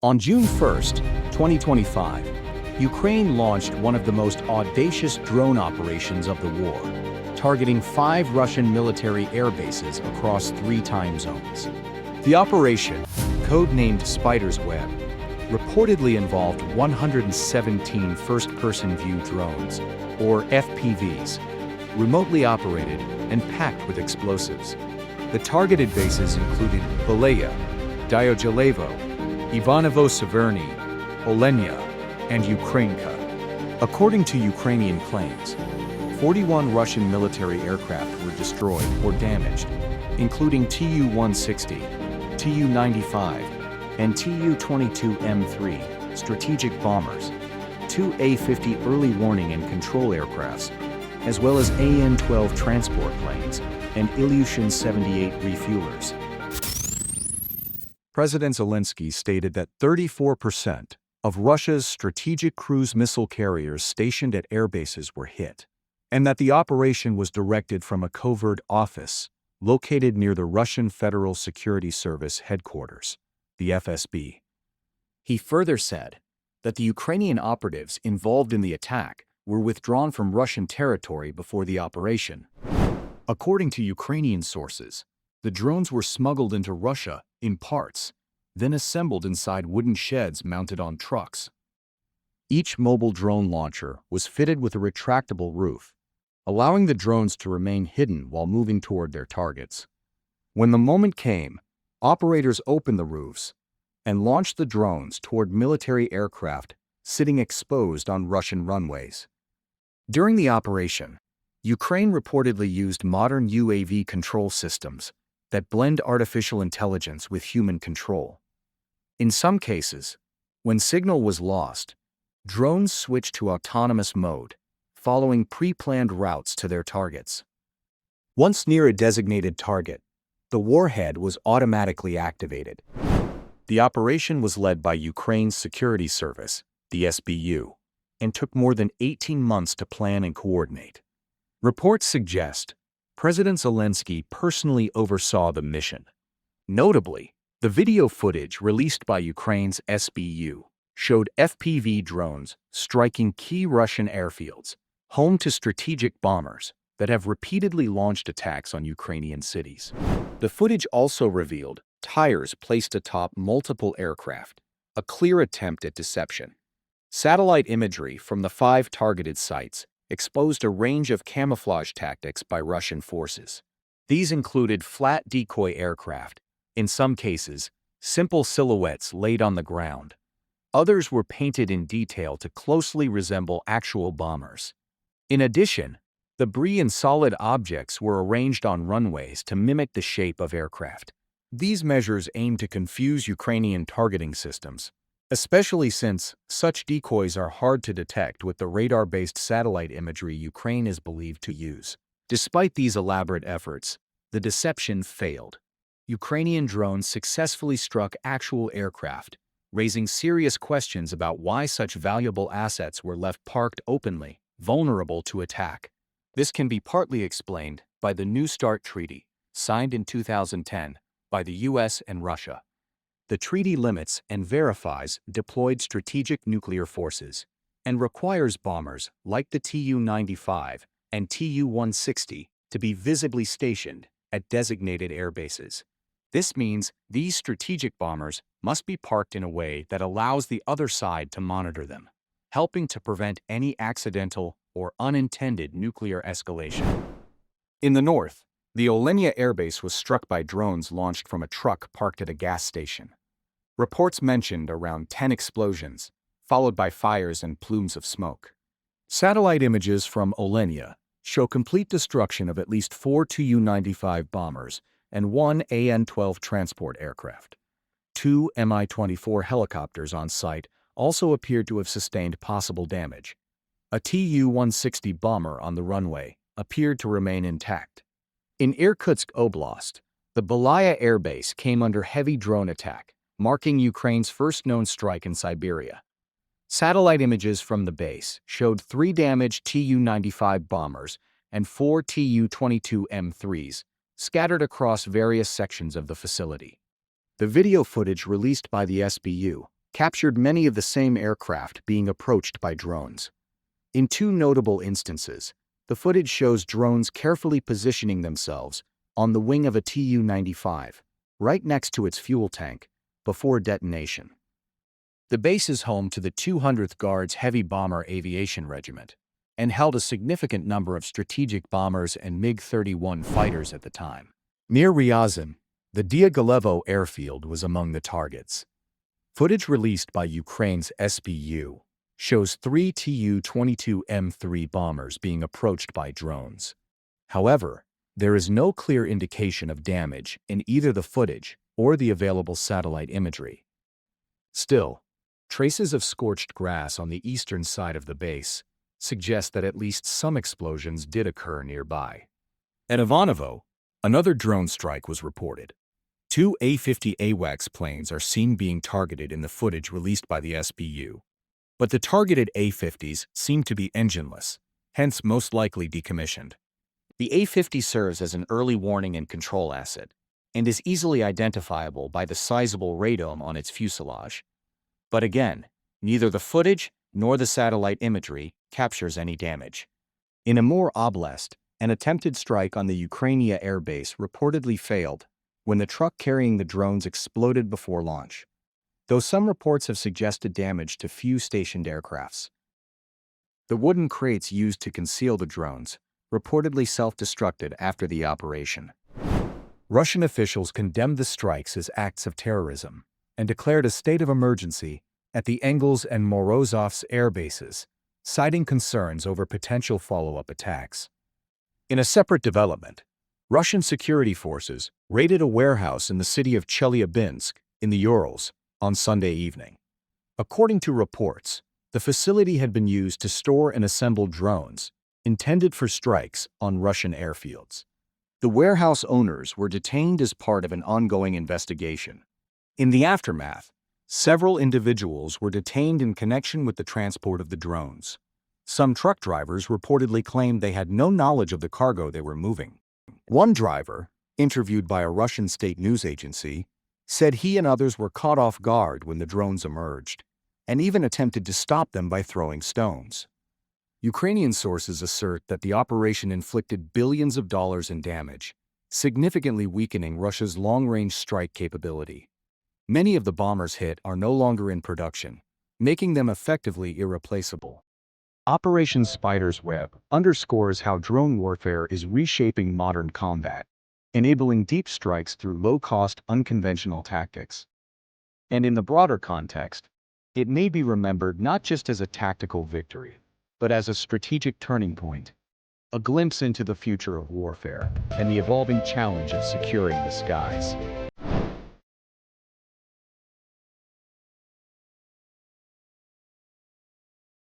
On June 1st, 2025, Ukraine launched one of the most audacious drone operations of the war, targeting 5 Russian military airbases across 3 time zones. The operation, codenamed Spider's Web, reportedly involved 117 first-person view drones, or FPVs, remotely operated and packed with explosives. The targeted bases included Balaya, Dyogylevo, Ivanovo-Severny, Olenia, and Ukrainka. According to Ukrainian claims, 41 Russian military aircraft were destroyed or damaged, including Tu-160, Tu-95, and Tu-22M3 strategic bombers, 2 A-50 early warning and control aircrafts, as well as An-12 transport planes and Ilyushin-78 refuelers. President Zelensky stated that 34% of Russia's strategic cruise missile carriers stationed at airbases were hit, and that the operation was directed from a covert office located near the Russian Federal Security Service headquarters, the FSB. He further said that the Ukrainian operatives involved in the attack were withdrawn from Russian territory before the operation. According to Ukrainian sources, the drones were smuggled into Russia in parts, then assembled inside wooden sheds mounted on trucks. Each mobile drone launcher was fitted with a retractable roof, allowing the drones to remain hidden while moving toward their targets. When the moment came, operators opened the roofs and launched the drones toward military aircraft sitting exposed on Russian runways. During the operation, Ukraine reportedly used modern UAV control systems that blend artificial intelligence with human control. In some cases, when signal was lost, drones switched to autonomous mode, following pre-planned routes to their targets. Once near a designated target, the warhead was automatically activated. The operation was led by Ukraine's security service, the SBU, and took more than 18 months to plan and coordinate. Reports suggest President Zelensky personally oversaw the mission. Notably, the video footage released by Ukraine's SBU showed FPV drones striking key Russian airfields, home to strategic bombers that have repeatedly launched attacks on Ukrainian cities. The footage also revealed tires placed atop multiple aircraft, a clear attempt at deception. Satellite imagery from the 5 targeted sites exposed a range of camouflage tactics by Russian forces. These included flat decoy aircraft, in some cases, simple silhouettes laid on the ground. Others were painted in detail to closely resemble actual bombers. In addition, debris and solid objects were arranged on runways to mimic the shape of aircraft. These measures aim to confuse Ukrainian targeting systems, especially since such decoys are hard to detect with the radar-based satellite imagery Ukraine is believed to use. Despite these elaborate efforts, the deception failed. Ukrainian drones successfully struck actual aircraft, raising serious questions about why such valuable assets were left parked openly, vulnerable to attack. This can be partly explained by the New START Treaty, signed in 2010 by the US and Russia. The treaty limits and verifies deployed strategic nuclear forces and requires bombers like the Tu-95 and Tu-160 to be visibly stationed at designated airbases. This means these strategic bombers must be parked in a way that allows the other side to monitor them, helping to prevent any accidental or unintended nuclear escalation. In the north, the Olenia airbase was struck by drones launched from a truck parked at a gas station. Reports mentioned around 10 explosions, followed by fires and plumes of smoke. Satellite images from Olenia show complete destruction of at least 4 Tu-95 bombers and 1 An-12 transport aircraft. 2 Mi-24 helicopters on site also appeared to have sustained possible damage. A Tu-160 bomber on the runway appeared to remain intact. In Irkutsk Oblast, the Balaya airbase came under heavy drone attack, marking Ukraine's first known strike in Siberia. Satellite images from the base showed 3 damaged Tu-95 bombers and 4 Tu-22M3s scattered across various sections of the facility. The video footage released by the SBU captured many of the same aircraft being approached by drones. In two notable instances, the footage shows drones carefully positioning themselves on the wing of a Tu-95, right next to its fuel tank, before detonation. The base is home to the 200th Guards Heavy Bomber Aviation Regiment and held a significant number of strategic bombers and MiG-31 fighters at the time. Near Ryazan, the Diaghilevo airfield was among the targets. Footage released by Ukraine's SBU shows 3 Tu-22M3 bombers being approached by drones. However, there is no clear indication of damage in either the footage or the available satellite imagery. Still, traces of scorched grass on the eastern side of the base suggest that at least some explosions did occur nearby. At Ivanovo, another drone strike was reported. 2 A-50 AWACS planes are seen being targeted in the footage released by the SBU. But the targeted A-50s seem to be engineless, hence most likely decommissioned. The A-50 serves as an early warning and control asset, and is easily identifiable by the sizable radome on its fuselage. But again, neither the footage nor the satellite imagery captures any damage. In Amur Oblast, an attempted strike on the Ukrainian airbase reportedly failed when the truck carrying the drones exploded before launch, though some reports have suggested damage to few stationed aircrafts. The wooden crates used to conceal the drones reportedly self-destructed after the operation. Russian officials condemned the strikes as acts of terrorism and declared a state of emergency at the Engels and Morozov's airbases, citing concerns over potential follow-up attacks. In a separate development, Russian security forces raided a warehouse in the city of Chelyabinsk in the Urals on Sunday evening. According to reports, the facility had been used to store and assemble drones intended for strikes on Russian airfields. The warehouse owners were detained as part of an ongoing investigation. In the aftermath, several individuals were detained in connection with the transport of the drones. Some truck drivers reportedly claimed they had no knowledge of the cargo they were moving. One driver, interviewed by a Russian state news agency, said he and others were caught off guard when the drones emerged, and even attempted to stop them by throwing stones. Ukrainian sources assert that the operation inflicted billions of dollars in damage, significantly weakening Russia's long-range strike capability. Many of the bombers hit are no longer in production, making them effectively irreplaceable. Operation Spider's Web underscores how drone warfare is reshaping modern combat, enabling deep strikes through low-cost, unconventional tactics. And in the broader context, it may be remembered not just as a tactical victory, but as a strategic turning point, a glimpse into the future of warfare and the evolving challenge of securing the skies.